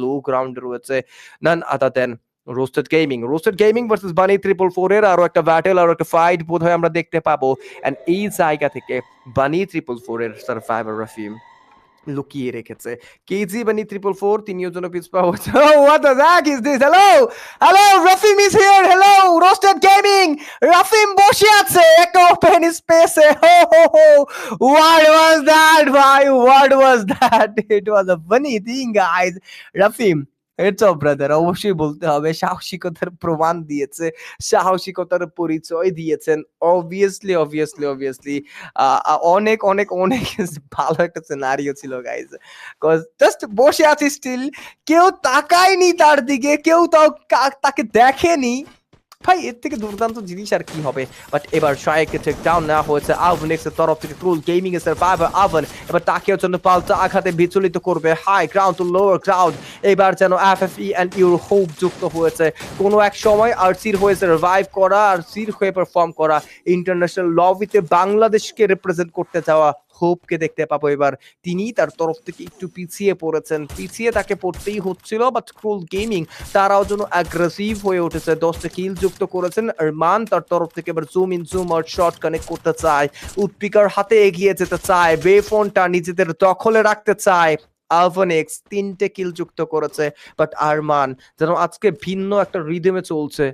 লো গ্রাউন্ডে রয়েছে নান আদার দেন roasted gaming versus বানি 444 এর আরো একটা ব্যাটেল আরো একটা ফাইট বোধহয় আমরা দেখতে পাবো এন্ড এই জায়গা থেকে বানি 444 এর সার্ভাইভার রাফিম লুকিয়ে রেখেছে কেজি বানি 444 তিনিও জন্য পিছপা হচ্ছে what the heck is this hello Rafim is here hello roasted gaming Rafim বসে আছে একটা ওপেন স্পেসে হো হো হো হোয়াট ওয়াজ দ্যাট ভাই what was that it was a funny thing guys Rafim it's off brother অবশ্যই বলতে হবে সাহসিকতার প্রমাণ দিয়েছে সাহসিকতার পরিচয় দিয়েছেন অবভিয়াসলি অনেক অনেক অনেক ভালো একটা সিনারিও ছিল গাইজ কজ জাস্ট বসে আছি স্টিল কেউ তাকায়নি তার দিকে কেউ তাও তাকে দেখেনি ভাই এর থেকে দুর্দান্ত জিনিস আর কি হবে বাট এবার শায়েককে টেক ডাউন নেওয়া হয়েছে আভনেক্স এর তরফ থেকে ক্রুল গেমিং এর সার্ভাইভার আভন এবার তাকেও জন্য পাল্টা আঘাতে বিচলিত করবে high ground to lower ground এবার যেন এফএফই এন্ড ইউর হোপ যুক্ত হয়েছে কোনো এক সময় আরসির হয়ে সার্ভাইভ করা আরসির হয়ে পারফর্ম করা ইন্টারন্যাশনাল লবিতে বাংলাদেশকে রিপ্রেজেন্ট করতে যাওয়া হোপকে দেখতে পাবো এবার তিনি তার তরফ থেকে একটু পিছিয়ে পড়েছেন পিছিয়ে তাকে পড়তেই হচ্ছিল বাট ক্রুল গেমিং তারাও যেন অ্যাগ্রেসিভ হয়ে উঠেছে 10টা কিল যুক্ত করেছেন আরমান তার তরফ থেকে এবার zoom in zoom out shot connect করতে চায় উৎপিকার হাতে এগিয়ে যেতে চায় বেফোনটা নিজেদের দখলে রাখতে চায় আলভানেক্স 3টে কিল যুক্ত করেছে বাট আরমান যেন আজকে ভিন্ন একটা রিদমে চলছে